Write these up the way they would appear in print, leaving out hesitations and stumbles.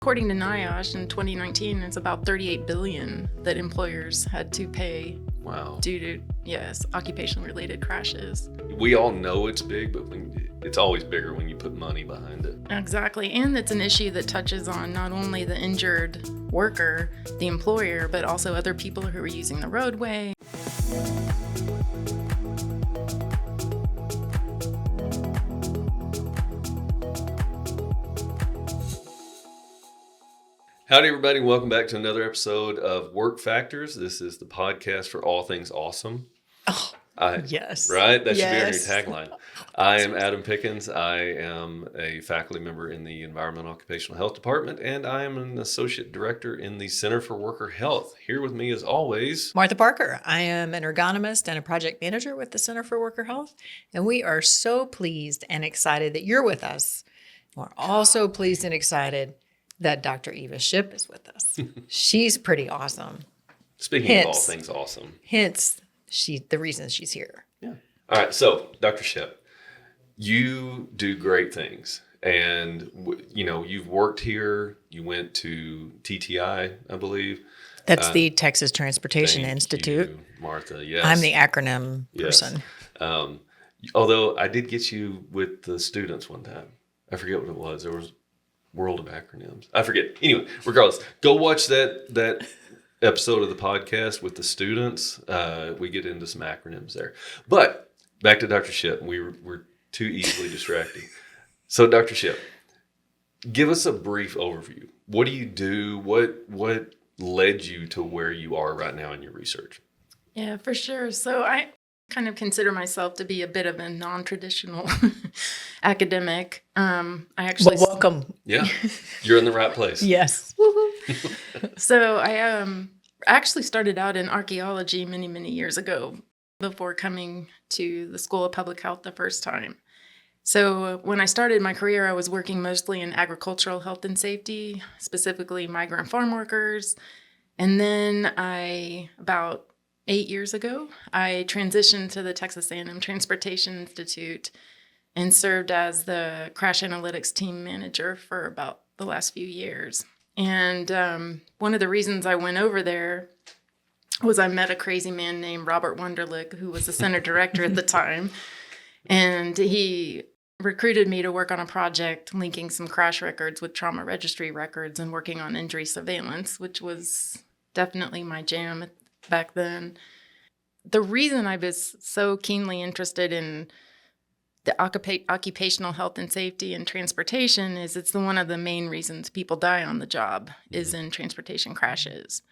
According to NIOSH in 2019, it's about $38 billion that employers had to pay due to, occupation-related crashes. We all know it's big, but it's always bigger when you put money behind it. Exactly, and it's an issue that touches on not only the injured worker, the employer, but also other people who are using the roadway. Howdy, everybody. Welcome back to another episode of Work Factors. This is the podcast for all things awesome. Oh, yes. Right? That should be our new tagline. I am Adam Pickens. I am a faculty member in the Environmental Occupational Health Department, and I am an associate director in the Center for Worker Health. Here with me, as always, Martha Parker. I am an ergonomist and a project manager with the Center for Worker Health, and we are so pleased and excited that you're with us. We're also pleased and excited that Dr. Eva Shipp is with us. She's pretty awesome. Speaking of all things awesome. Hence, the reason she's here. Yeah. All right. So, Dr. Shipp, you do great things. And, you've worked here. You went to TTI, I believe. That's the Texas Transportation Institute. You, Martha, yes. I'm the acronym person. Although I did get you with the students one time. I forget what it was. There was World of Acronyms. I forget. Anyway, regardless, go watch that episode of the podcast with the students. We get into some acronyms there. But back to Dr. Shipp. We're too easily distracting. So, Dr. Shipp, give us a brief overview. What do you do? What led you to where you are right now in your research? Yeah, for sure. So I kind of consider myself to be a bit of a non-traditional academic. Welcome. Yeah, you're in the right place. Yes. So I actually started out in archaeology many, many years ago before coming to the School of Public Health the first time. So when I started my career, I was working mostly in agricultural health and safety, specifically migrant farm workers. And then about 8 years ago, I transitioned to the Texas A&M Transportation Institute and served as the crash analytics team manager for about the last few years. And one of the reasons I went over there was I met a crazy man named Robert Wunderlich, who was the center director at the time. And he recruited me to work on a project linking some crash records with trauma registry records and working on injury surveillance, which was definitely my jam back then. The reason I was so keenly interested in the occupational health and safety and transportation is it's one of the main reasons people die on the job is in transportation crashes.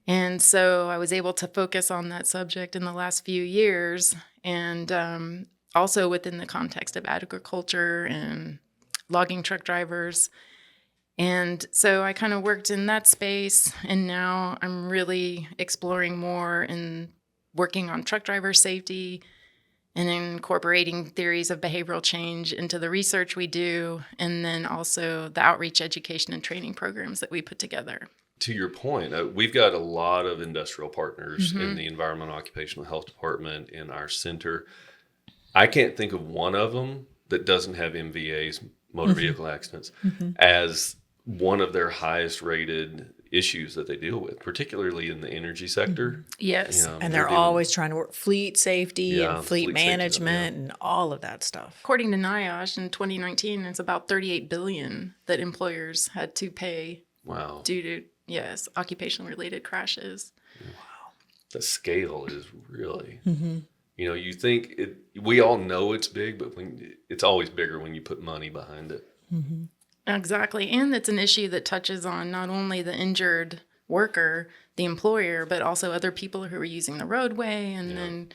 And so I was able to focus on that subject in the last few years, and also within the context of agriculture and logging truck drivers. And so I kind of worked in that space, and now I'm really exploring more and working on truck driver safety and incorporating theories of behavioral change into the research we do, and then also the outreach education and training programs that we put together. To your point, we've got a lot of industrial partners in the Environmental Occupational Health Department in our center. I can't think of one of them that doesn't have MVAs, motor vehicle accidents, as one of their highest rated issues that they deal with, particularly in the energy sector. Yes. And they're always trying to work fleet safety and fleet management and all of that stuff. According to NIOSH in 2019, it's about $38 billion that employers had to pay due to, occupation-related crashes. Wow. The scale is really... you think we all know it's big, but it's always bigger when you put money behind it. Exactly. And it's an issue that touches on not only the injured worker, the employer, but also other people who are using the roadway. And then,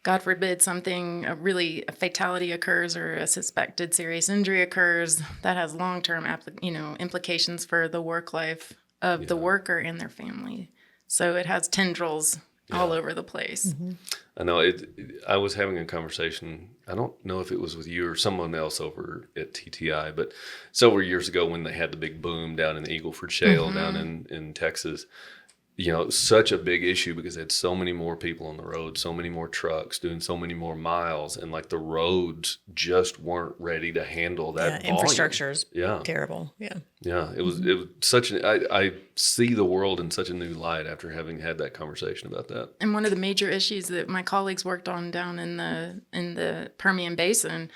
God forbid, a fatality occurs or a suspected serious injury occurs, that has long-term implications for the work life of the worker and their family. So it has tendrils all over the place. I know I was having a conversation, I don't know if it was with you or someone else over at TTI, but several years ago when they had the big boom down in the Eagle Ford Shale down in Texas, such a big issue because they had so many more people on the road, so many more trucks doing so many more miles, and like the roads just weren't ready to handle that volume. Infrastructure is terrible. Yeah. It was such I see the world in such a new light after having had that conversation about that. And one of the major issues that my colleagues worked on down in the Permian Basin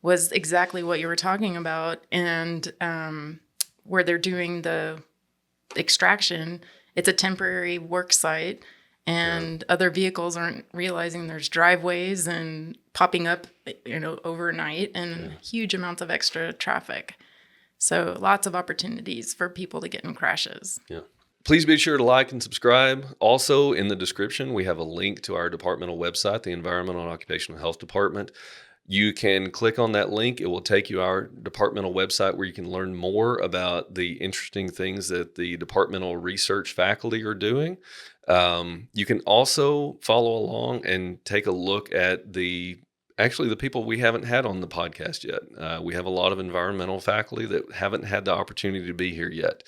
was exactly what you were talking about, and where they're doing the extraction. It's a temporary work site, and other vehicles aren't realizing there's driveways and popping up, overnight, and huge amounts of extra traffic. So lots of opportunities for people to get in crashes. Yeah. Please be sure to like and subscribe. Also, in the description, we have a link to our departmental website, the Environmental and Occupational Health Department. You can click on that link. It will take you to our departmental website where you can learn more about the interesting things that the departmental research faculty are doing. You can also follow along and take a look at the people we haven't had on the podcast yet. We have a lot of environmental faculty that haven't had the opportunity to be here yet.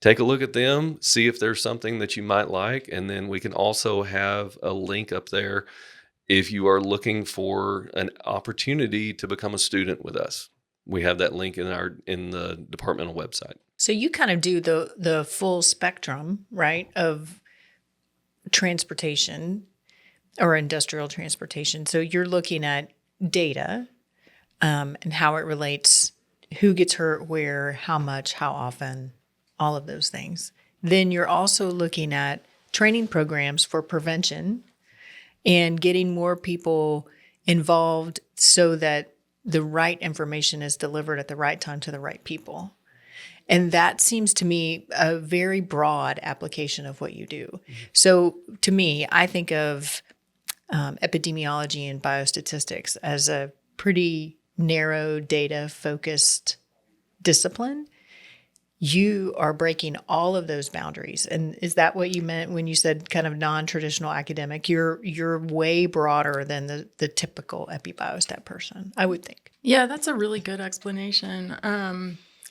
Take a look at them, see if there's something that you might like, and then we can also have a link up there if you are looking for an opportunity to become a student with us. We have that link in the departmental website. So you kind of do the full spectrum, right, of transportation or industrial transportation. So you're looking at data and how it relates, who gets hurt where, how much, how often, all of those things. Then you're also looking at training programs for prevention and getting more people involved so that the right information is delivered at the right time to the right people. And that seems to me a very broad application of what you do. Mm-hmm. So to me, I think of epidemiology and biostatistics as a pretty narrow data-focused discipline. You are breaking all of those boundaries. And is that what you meant when you said kind of non-traditional academic? You're way broader than the typical epibiostat person, I would think. Yeah, that's a really good explanation.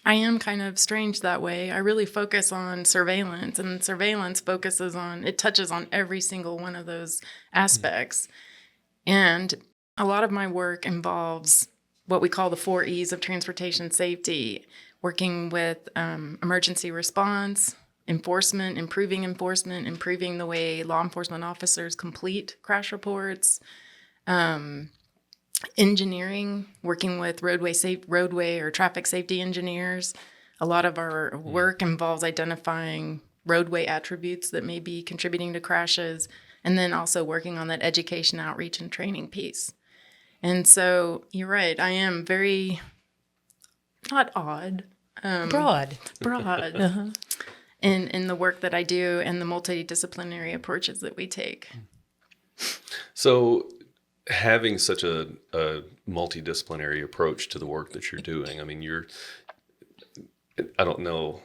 I am kind of strange that way. I really focus on surveillance, and surveillance touches on every single one of those aspects. And a lot of my work involves what we call the 4 E's of transportation safety, working with emergency response, enforcement, improving the way law enforcement officers complete crash reports, engineering, working with roadway or traffic safety engineers. A lot of our work involves identifying roadway attributes that may be contributing to crashes, and then also working on that education, outreach, and training piece. And so you're right, I am very, not odd, broad uh-huh. in the work that I do and the multidisciplinary approaches that we take. So having such a multidisciplinary approach to the work that you're doing, I mean, I don't know,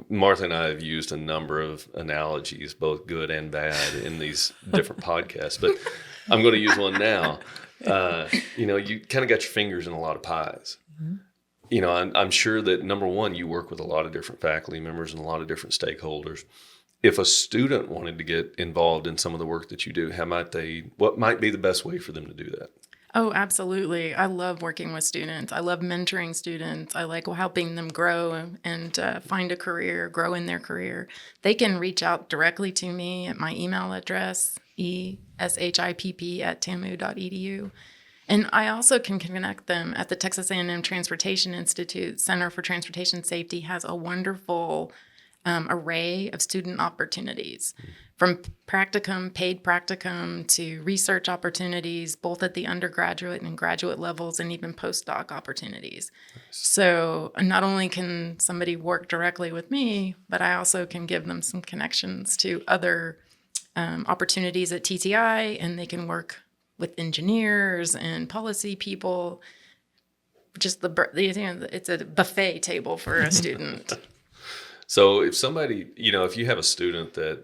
Martha and I have used a number of analogies, both good and bad, in these different podcasts, but I'm going to use one now. You kind of got your fingers in a lot of pies. Mm-hmm. I'm sure that, number one, you work with a lot of different faculty members and a lot of different stakeholders. If a student wanted to get involved in some of the work that you do, what might be the best way for them to do that? Oh, absolutely. I love working with students. I love mentoring students. I like helping them grow and find a career, grow in their career. They can reach out directly to me at my email address, eshipp@tamu.edu. And I also can connect them at the Texas A&M Transportation Institute. Center for Transportation Safety has a wonderful array of student opportunities, from practicum, paid practicum, to research opportunities, both at the undergraduate and graduate levels, and even postdoc opportunities. Nice. So not only can somebody work directly with me, but I also can give them some connections to other opportunities at TTI, and they can work with engineers and policy people. Just it's a buffet table for a student. So if somebody, if you have a student that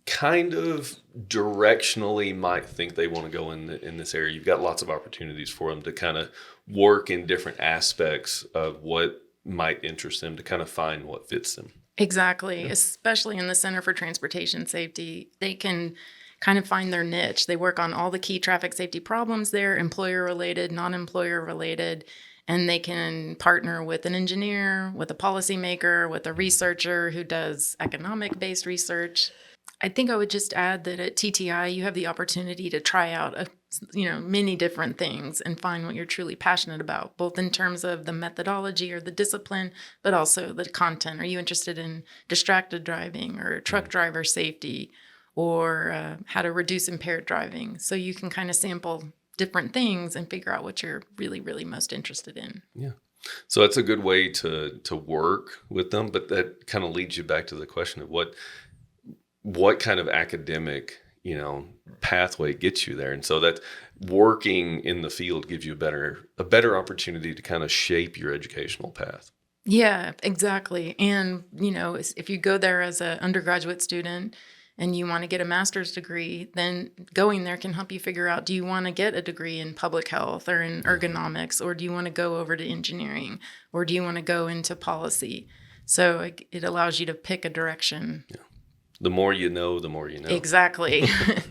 kind of directionally might think they want to go in this area, you've got lots of opportunities for them to kind of work in different aspects of what might interest them to kind of find what fits them. Exactly. Especially in the Center for Transportation Safety, they can kind of find their niche. They work on all the key traffic safety problems there, employer related, non-employer related, and they can partner with an engineer, with a policymaker, with a researcher who does economic-based research. I think I would just add that at TTI, you have the opportunity to try out many different things and find what you're truly passionate about, both in terms of the methodology or the discipline, but also the content. Are you interested in distracted driving or truck driver safety or how to reduce impaired driving? So you can kind of sample different things and figure out what you're really, really most interested in. Yeah. So that's a good way to work with them, but that kind of leads you back to the question of what kind of academic, pathway gets you there. And so that working in the field gives you a better opportunity to kind of shape your educational path. Yeah, exactly. And, if you go there as an undergraduate student and you want to get a master's degree, then going there can help you figure out, do you want to get a degree in public health or in ergonomics, or do you want to go over to engineering, or do you want to go into policy? So it allows you to pick a direction. Yeah. The more you know, the more you know. Exactly.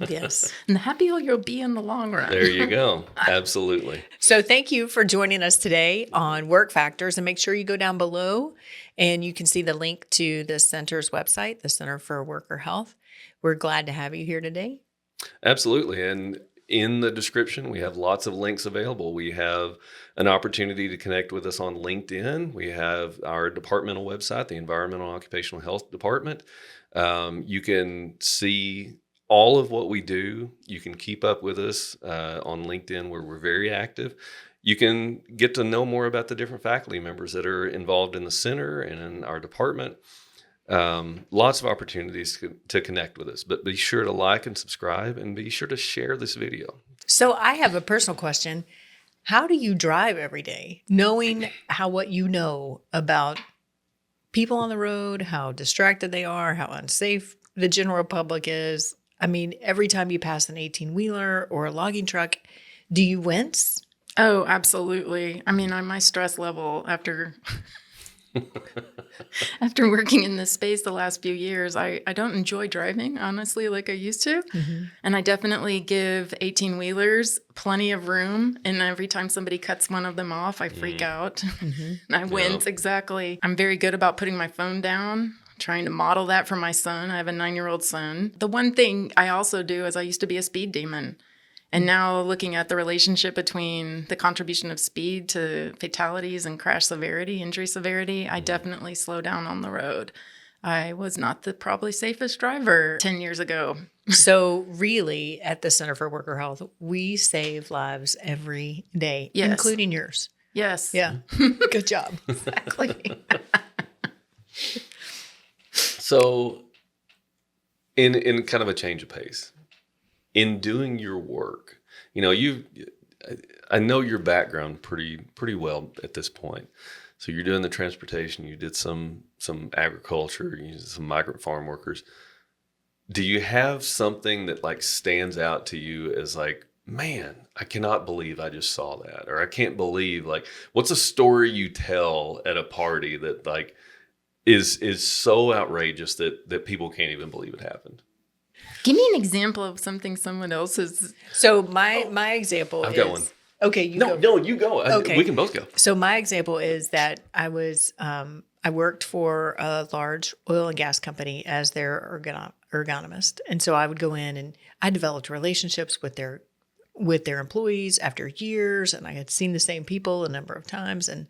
Yes. And the happier you'll be in the long run. There you go. Absolutely. So thank you for joining us today on Work Factors, and make sure you go down below and you can see the link to the center's website, the Center for Worker Health. We're glad to have you here today. Absolutely. And in the description, we have lots of links available. We have an opportunity to connect with us on LinkedIn. We have our departmental website, the Environmental and Occupational Health Department. You can see all of what we do. You can keep up with us on LinkedIn, where we're very active. You can get to know more about the different faculty members that are involved in the center and in our department. Lots of opportunities to connect with us, but be sure to like and subscribe, and be sure to share this video. So I have a personal question. How do you drive every day, knowing what you know about people on the road, how distracted they are, how unsafe the general public is? I mean, every time you pass an 18-wheeler or a logging truck, do you wince? Oh, absolutely. I mean, my stress level after working in this space the last few years, I don't enjoy driving, honestly, like I used to. Mm-hmm. And I definitely give 18-wheelers plenty of room. And every time somebody cuts one of them off, I freak out. Mm-hmm. And I wince, exactly. I'm very good about putting my phone down, trying to model that for my son. I have a 9-year-old son. The one thing I also do is I used to be a speed demon. And now looking at the relationship between the contribution of speed to fatalities and crash severity, injury severity, I definitely slow down on the road. I was not the probably safest driver 10 years ago. So really, at the Center for Worker Health, we save lives every day, Yes. including yours. Yes. Yeah. Good job. Exactly. So in kind of a change of pace, in doing your work, I know your background pretty well at this point. So you're doing the transportation, you did some agriculture, you did some migrant farm workers. Do you have something that stands out to you as man, I cannot believe I just saw that, or I can't believe what's a story you tell at a party that is so outrageous that people can't even believe it happened? Give me an example of something someone else has. So my example I've is... got one. Okay, you go. No, you go. Okay. We can both go. So my example is that I was I worked for a large oil and gas company as their ergonomist, and so I would go in and I developed relationships with their employees after years, and I had seen the same people a number of times, and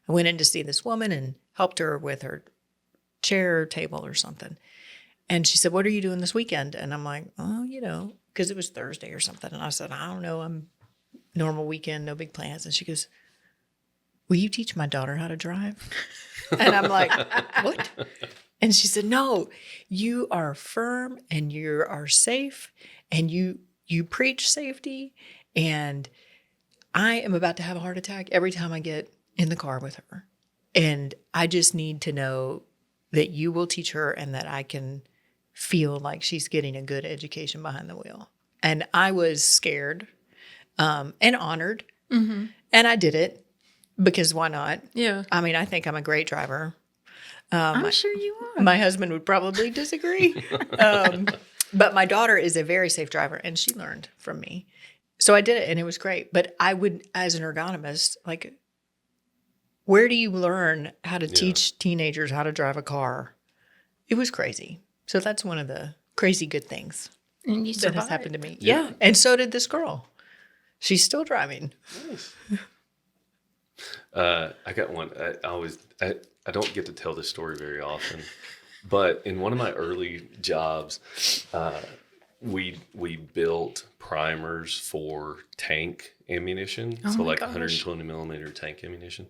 I went in to see this woman and helped her with her chair or table or something. And she said, "What are you doing this weekend?" And I'm like, "Oh, because it was Thursday or something." And I said, "I don't know. I'm normal weekend, no big plans." And she goes, "Will you teach my daughter how to drive?" And I'm like, "What?" And she said, "No, you are firm and you are safe and you preach safety. And I am about to have a heart attack every time I get in the car with her. And I just need to know that you will teach her and that I can feel like she's getting a good education behind the wheel." And I was scared and honored. Mm-hmm. And I did it because why not? Yeah. I mean, I think I'm a great driver. I'm sure you are. My husband would probably disagree. But my daughter is a very safe driver, and she learned from me. So I did it, and it was great. But I would, as an ergonomist, like, where do you learn how to teach teenagers how to drive a car? It was crazy. So that's one of the crazy good things And you that has survived. happened to me. Yeah. Yeah. And so did this girl. She's still driving. Nice. I got one. I don't get to tell this story very often, but in one of my early jobs, we built primers for tank ammunition, Oh so my like gosh. 120 millimeter tank ammunition,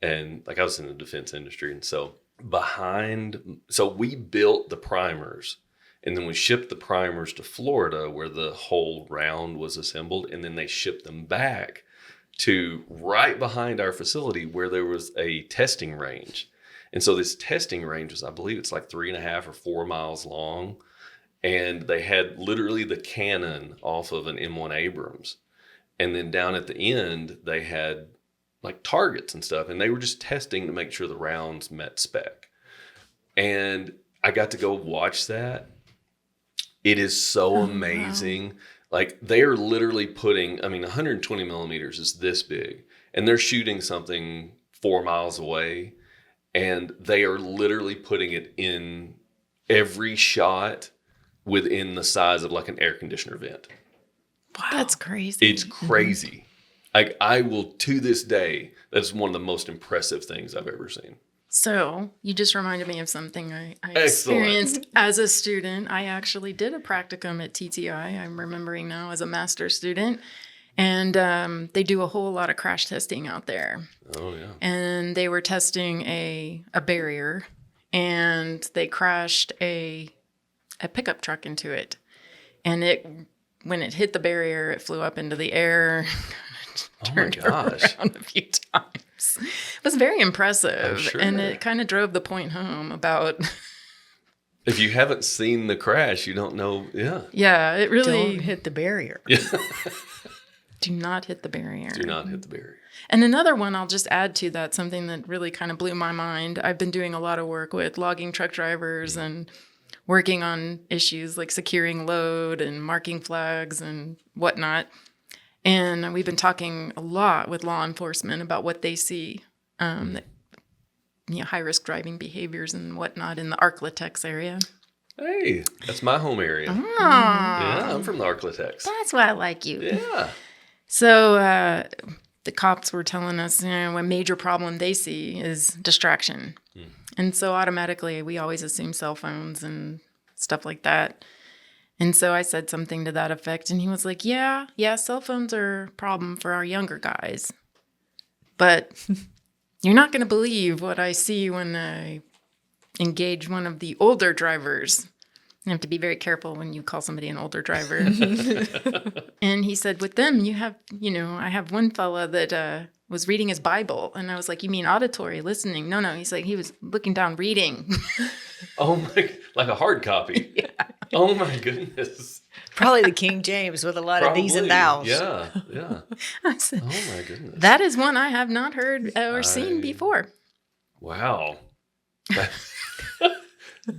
and like I was in the defense industry, and so we built the primers. And then we shipped the primers to Florida where the whole round was assembled. And then they shipped them back to right behind our facility where there was a testing range. And so this testing range was, I believe it's like 3.5 or 4 miles long. And they had literally the cannon off of an M1 Abrams. And then down at the end, they had like targets and stuff. And they were just testing to make sure the rounds met spec. And I got to go watch that. It is so amazing. Wow. Like they're literally putting, 120 millimeters is this big, and they're shooting something 4 miles away, and they are literally putting it in every shot within the size of like an air conditioner vent. Wow. That's crazy. It's crazy. Like I will, to this day, that's one of the most impressive things I've ever seen. So you just reminded me of something I experienced as a student. I actually did a practicum at TTI. I'm remembering now as a master's student. And they do a whole lot of crash testing out there. Oh, yeah. And they were testing a barrier, and they crashed a pickup truck into it. And when it hit the barrier, it flew up into the air. Turned around a few times. It was very impressive. Sure. And it kind of drove the point home about... If you haven't seen the crash, you don't know. Yeah. Yeah, it really... Don't hit the barrier. Yeah. Do not hit the barrier. Do not hit the barrier. And another one I'll just add to that, something that really kind of blew my mind. I've been doing a lot of work with logging truck drivers and working on issues like securing load and marking flags and whatnot. And we've been talking a lot with law enforcement about what they see, high-risk driving behaviors and whatnot in the Arklatex area. Hey, that's my home area. Oh. Yeah, I'm from the Arklatex. That's why I like you. Yeah. So the cops were telling us, a major problem they see is distraction. And so automatically we always assume cell phones and stuff like that. And so I said something to that effect, and he was like, yeah, cell phones are a problem for our younger guys. But you're not going to believe what I see when I engage one of the older drivers. You have to be very careful when you call somebody an older driver. And he said, with them, you have, I have one fella that was reading his Bible. And I was like, you mean auditory, listening? No. He's like, he was looking down, reading. Oh my, like a hard copy. Yeah. Oh my goodness. Probably the King James with a lot of these and thous. Yeah. I said, Oh my goodness. that is one I have not heard or seen before. Wow. That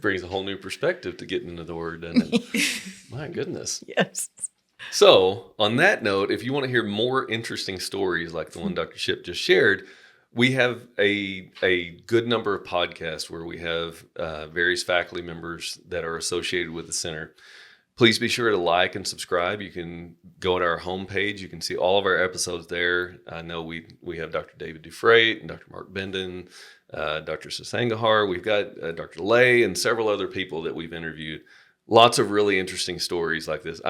brings a whole new perspective to getting into the word, doesn't it? My goodness. Yes. So, on that note, if you want to hear more interesting stories like the one Dr. Shipp just shared, we have a good number of podcasts where we have various faculty members that are associated with the center. Please be sure to like and subscribe. You can go to our homepage. You can see all of our episodes there. I know we have Dr. David Dufresne and Dr. Mark Benden, Dr. Sasangahar. We've got Dr. Lay and several other people that we've interviewed. Lots of really interesting stories like this.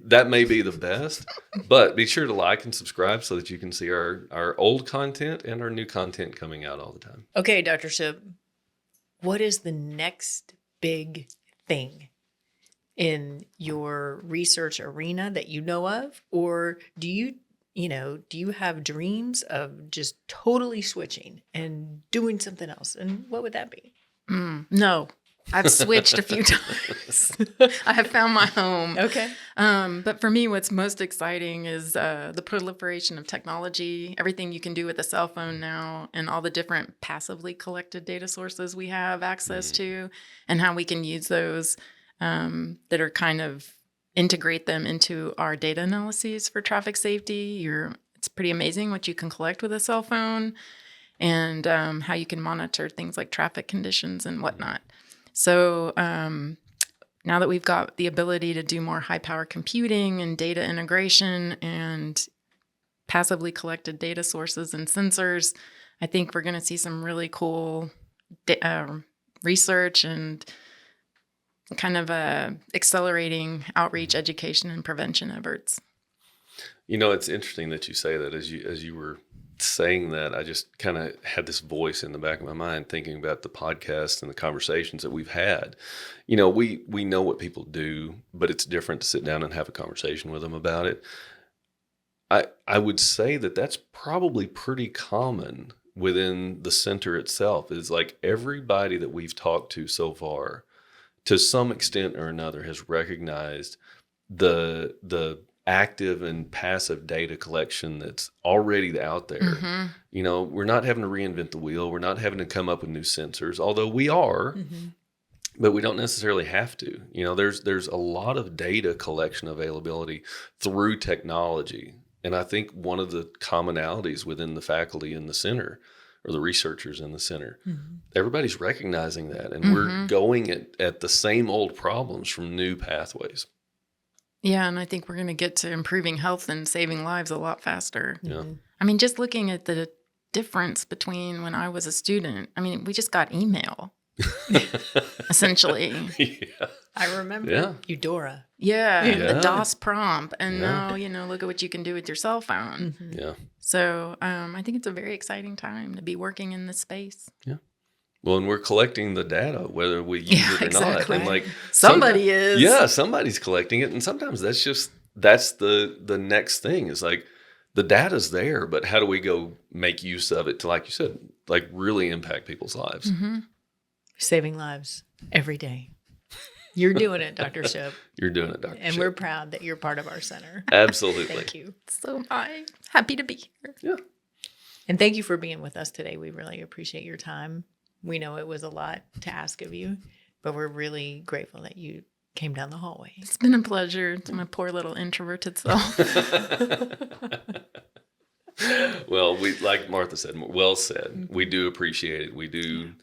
That may be the best, but be sure to like and subscribe so that you can see our old content and our new content coming out all the time. Okay, Dr. Shipp, what is the next big thing in your research arena that you know of? Or do you have dreams of just totally switching and doing something else? And what would that be? No. I've switched a few times. I have found my home. Okay. But for me, what's most exciting is the proliferation of technology, everything you can do with a cell phone now, and all the different passively collected data sources we have access to, and how we can use those that are kind of integrate them into our data analyses for traffic safety. It's pretty amazing what you can collect with a cell phone, and how you can monitor things like traffic conditions and whatnot. So now that we've got the ability to do more high power computing and data integration and passively collected data sources and sensors, I think we're going to see some really cool research and kind of accelerating outreach, education, and prevention efforts. You know, it's interesting that you say that. As you were saying that, I just kind of had this voice in the back of my mind thinking about the podcast and the conversations that we've had. You know, we know what people do, but it's different to sit down and have a conversation with them about it. I would say that that's probably pretty common within the center itself. Is like everybody that we've talked to so far, to some extent or another, has recognized the active and passive data collection that's already out there. Mm-hmm. You know, we're not having to reinvent the wheel. We're not having to come up with new sensors, although we are, but we don't necessarily have to. You know, there's a lot of data collection availability through technology. And I think one of the commonalities within the faculty in the center, or the researchers in the center, everybody's recognizing that. And we're going at the same old problems from new pathways. Yeah, and I think we're going to get to improving health and saving lives a lot faster. Yeah. I mean, just looking at the difference between when I was a student, I mean, we just got email, essentially. Yeah. I remember Eudora. Yeah, the Yeah. DOS prompt. And Yeah. now, you know, look at what you can do with your cell phone. Yeah. So I think it's a very exciting time to be working in this space. Well, and we're collecting the data, whether we use it or exactly. not. And like Somebody is. Yeah, somebody's collecting it. And sometimes that's the next thing is like the data's there, but how do we go make use of it to, like you said, like really impact people's lives? Saving lives every day. You're doing it, Dr. Shipp. You're doing it, Dr. And Shipp. we're proud that you're part of our center. Absolutely. Thank you. So am I. Happy to be here. Yeah. And thank you for being with us today. We really appreciate your time. We know it was a lot to ask of you, but we're really grateful that you came down the hallway. It's been a pleasure to my poor little introverted self. Well, like Martha said, well said. We do appreciate it. We do.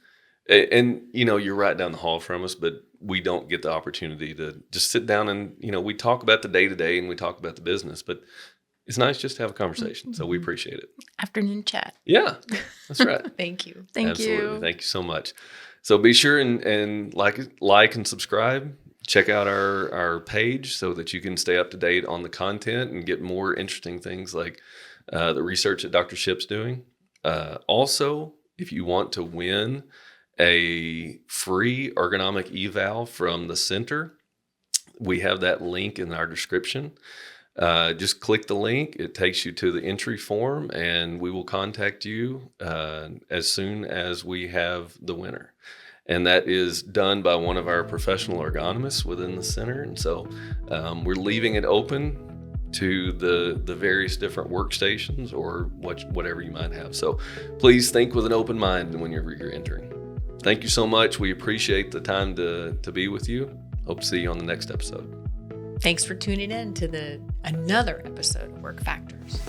And, you know, you're right down the hall from us, but we don't get the opportunity to just sit down and, you know, we talk about the day-to-day and we talk about the business, but it's nice just to have a conversation. So we appreciate it. Afternoon chat. Yeah, that's right. Thank you. Thank Absolutely. you. Thank you so much. So be sure and like and subscribe. Check out our page so that you can stay up to date on the content and get more interesting things like the research that Dr. Shipp's doing. Also, if you want to win a free ergonomic eval from the center, we have that link in our description. Just click the link. It takes you to the entry form, and we will contact you as soon as we have the winner. And that is done by one of our professional ergonomists within the center. And so we're leaving it open to the various different workstations or whatever you might have. So please think with an open mind whenever you're entering. Thank you so much. We appreciate the time to be with you. Hope to see you on the next episode. Thanks for tuning in to another episode of Work Factors.